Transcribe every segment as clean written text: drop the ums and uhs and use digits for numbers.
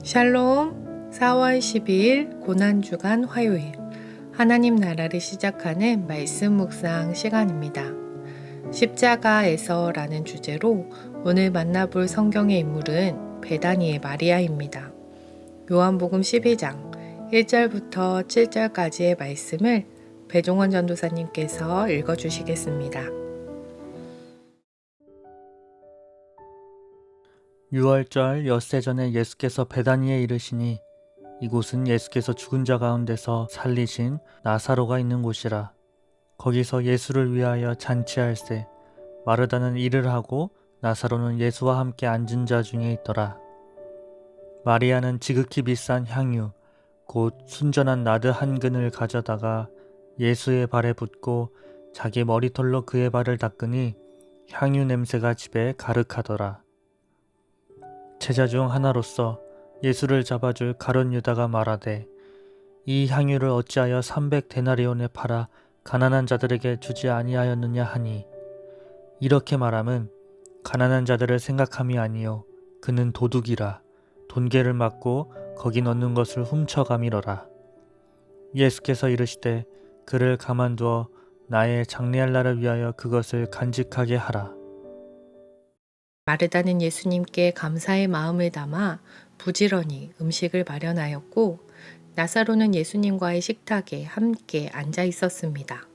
샬롬 4월 12일 고난주간 화요일 하나님 나라를 시작하는 말씀 묵상 시간입니다. 십자가에서 라는 주제로 오늘 만나볼 성경의 인물은 베다니의 마리아입니다. 요한복음 12장 1절부터 7절까지의 말씀을 배종원 전도사님께서 읽어주시겠습니다. 6월절 엿새 전에 예수께서 베다니에 이르시니 이곳은 예수께서 죽은 자 가운데서 살리신 나사로가 있는 곳이라. 거기서 예수를 위하여 잔치할세 마르다는 일을 하고 나사로는 예수와 함께 앉은 자 중에 있더라. 마리아는 지극히 비싼 향유 곧 순전한 나드 한 근을 가져다가 예수의 발에 붓고 자기 머리털로 그의 발을 닦으니 향유 냄새가 집에 가득하더라. 제자 중 하나로서 예수를 잡아줄 가룟 유다가 말하되 이 향유를 어찌하여 300데나리온에 팔아 가난한 자들에게 주지 아니하였느냐 하니 이렇게 말함은 가난한 자들을 생각함이 아니요 그는 도둑이라 돈계를 맞고 거기 넣는 것을 훔쳐가미러라. 예수께서 이르시되 그를 가만두어 나의 장례할 날을 위하여 그것을 간직하게 하라. 마르다는 예수님께 감사의 마음을 담아 부지런히 음식을 마련하였고 나사로는 예수님과의 식탁에 함께 앉아 있었습니다.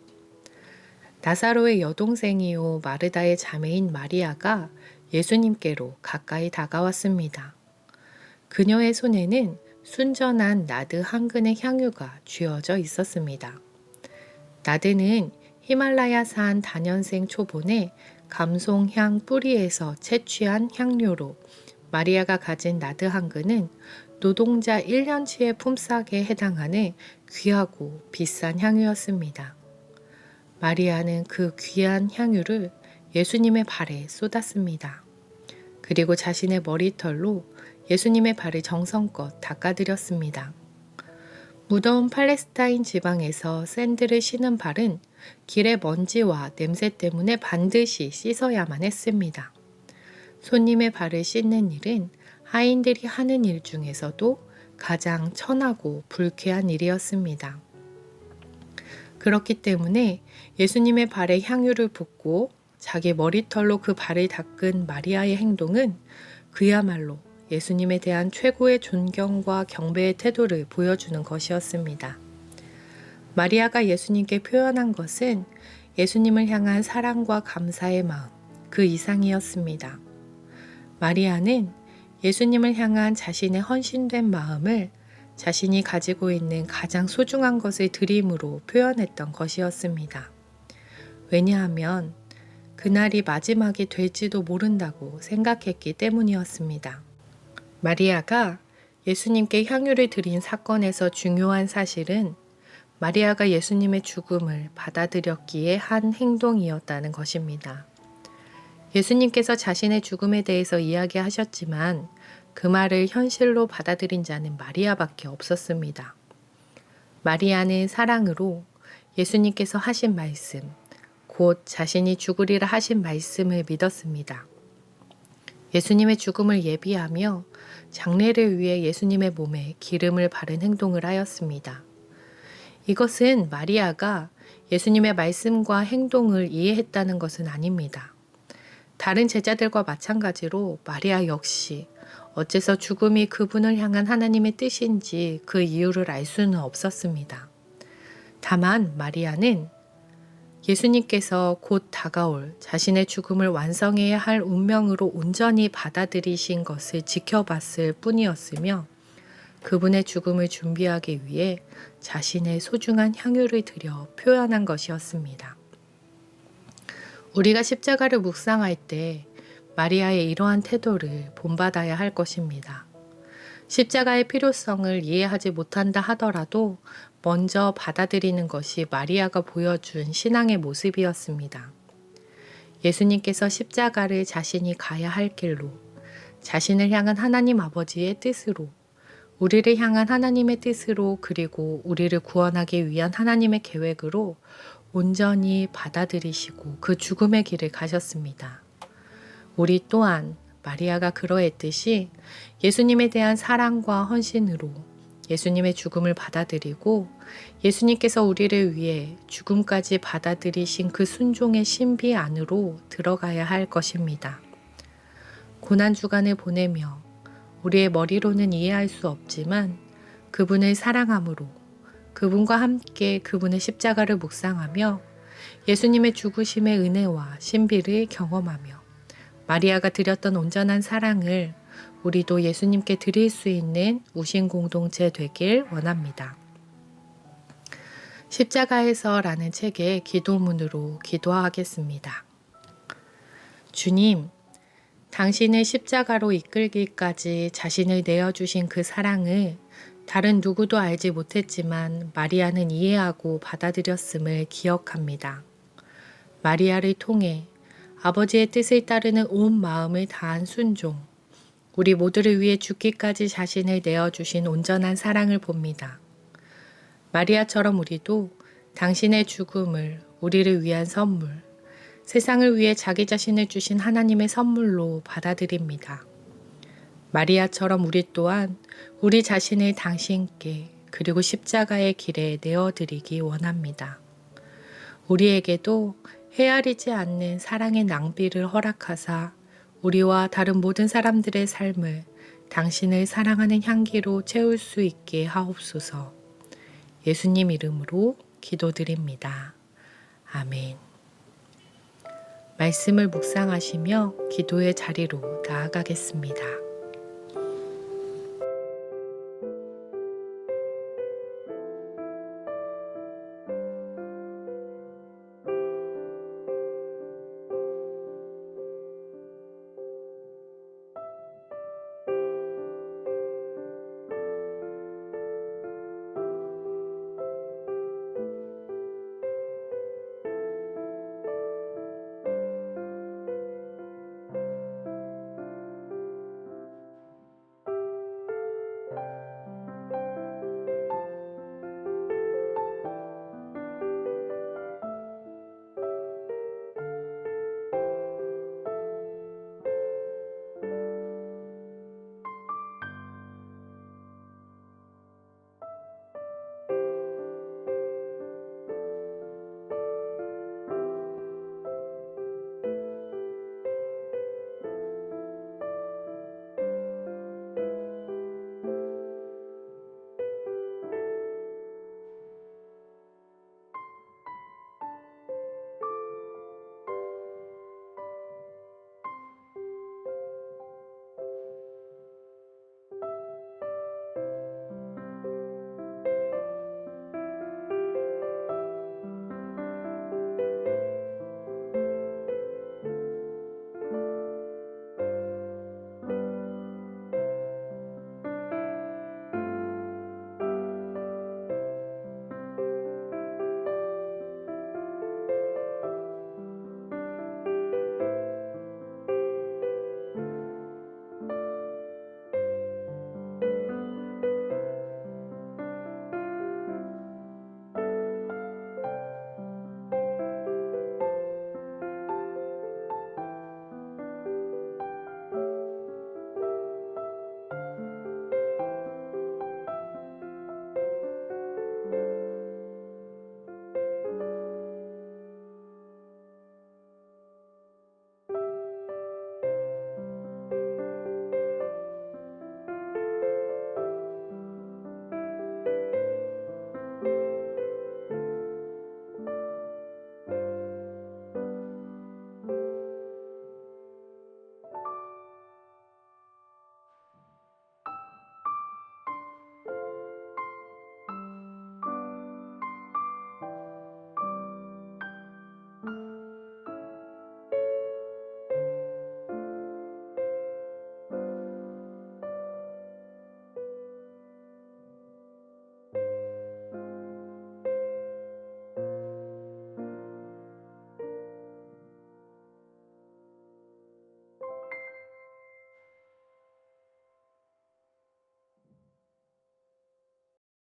나사로의 여동생이요 마르다의 자매인 마리아가 예수님께로 가까이 다가왔습니다. 그녀의 손에는 순전한 나드 한 근의 향유가 쥐어져 있었습니다. 나드는 히말라야산 다년생 초본의 감송향 뿌리에서 채취한 향료로 마리아가 가진 나드 한 근은 노동자 1년치의 품삯에 해당하는 귀하고 비싼 향유였습니다. 마리아는 그 귀한 향유를 예수님의 발에 쏟았습니다. 그리고 자신의 머리털로 예수님의 발을 정성껏 닦아드렸습니다. 무더운 팔레스타인 지방에서 샌들을 신은 발은 길의 먼지와 냄새 때문에 반드시 씻어야만 했습니다. 손님의 발을 씻는 일은 하인들이 하는 일 중에서도 가장 천하고 불쾌한 일이었습니다. 그렇기 때문에 예수님의 발에 향유를 붓고 자기 머리털로 그 발을 닦은 마리아의 행동은 그야말로 예수님에 대한 최고의 존경과 경배의 태도를 보여주는 것이었습니다. 마리아가 예수님께 표현한 것은 예수님을 향한 사랑과 감사의 마음, 그 이상이었습니다. 마리아는 예수님을 향한 자신의 헌신된 마음을 자신이 가지고 있는 가장 소중한 것을 드림으로 표현했던 것이었습니다. 왜냐하면 그날이 마지막이 될지도 모른다고 생각했기 때문이었습니다. 마리아가 예수님께 향유를 드린 사건에서 중요한 사실은 마리아가 예수님의 죽음을 받아들였기에 한 행동이었다는 것입니다. 예수님께서 자신의 죽음에 대해서 이야기하셨지만 그 말을 현실로 받아들인 자는 마리아밖에 없었습니다. 마리아는 사랑으로 예수님께서 하신 말씀, 곧 자신이 죽으리라 하신 말씀을 믿었습니다. 예수님의 죽음을 예비하며 장례를 위해 예수님의 몸에 기름을 바른 행동을 하였습니다. 이것은 마리아가 예수님의 말씀과 행동을 이해했다는 것은 아닙니다. 다른 제자들과 마찬가지로 마리아 역시 어째서 죽음이 그분을 향한 하나님의 뜻인지 그 이유를 알 수는 없었습니다. 다만 마리아는 예수님께서 곧 다가올 자신의 죽음을 완성해야 할 운명으로 온전히 받아들이신 것을 지켜봤을 뿐이었으며 그분의 죽음을 준비하기 위해 자신의 소중한 향유를 드려 표현한 것이었습니다. 우리가 십자가를 묵상할 때 마리아의 이러한 태도를 본받아야 할 것입니다. 십자가의 필요성을 이해하지 못한다 하더라도 먼저 받아들이는 것이 마리아가 보여준 신앙의 모습이었습니다. 예수님께서 십자가를 자신이 가야 할 길로, 자신을 향한 하나님 아버지의 뜻으로, 우리를 향한 하나님의 뜻으로, 그리고 우리를 구원하기 위한 하나님의 계획으로 온전히 받아들이시고 그 죽음의 길을 가셨습니다. 우리 또한 마리아가 그러했듯이 예수님에 대한 사랑과 헌신으로 예수님의 죽음을 받아들이고 예수님께서 우리를 위해 죽음까지 받아들이신 그 순종의 신비 안으로 들어가야 할 것입니다. 고난주간을 보내며 우리의 머리로는 이해할 수 없지만 그분을 사랑함으로 그분과 함께 그분의 십자가를 묵상하며 예수님의 죽으심의 은혜와 신비를 경험하며 마리아가 드렸던 온전한 사랑을 우리도 예수님께 드릴 수 있는 우신 공동체 되길 원합니다. 십자가에서라는 책의 기도문으로 기도하겠습니다. 주님, 당신을 십자가로 이끌기까지 자신을 내어주신 그 사랑을 다른 누구도 알지 못했지만 마리아는 이해하고 받아들였음을 기억합니다. 마리아를 통해 아버지의 뜻을 따르는 온 마음을 다한 순종, 우리 모두를 위해 죽기까지 자신을 내어주신 온전한 사랑을 봅니다. 마리아처럼 우리도 당신의 죽음을 우리를 위한 선물, 세상을 위해 자기 자신을 주신 하나님의 선물로 받아들입니다. 마리아처럼 우리 또한 우리 자신을 당신께 그리고 십자가의 길에 내어드리기 원합니다. 우리에게도 헤아리지 않는 사랑의 낭비를 허락하사 우리와 다른 모든 사람들의 삶을 당신을 사랑하는 향기로 채울 수 있게 하옵소서. 예수님 이름으로 기도드립니다. 아멘. 말씀을 묵상하시며 기도의 자리로 나아가겠습니다.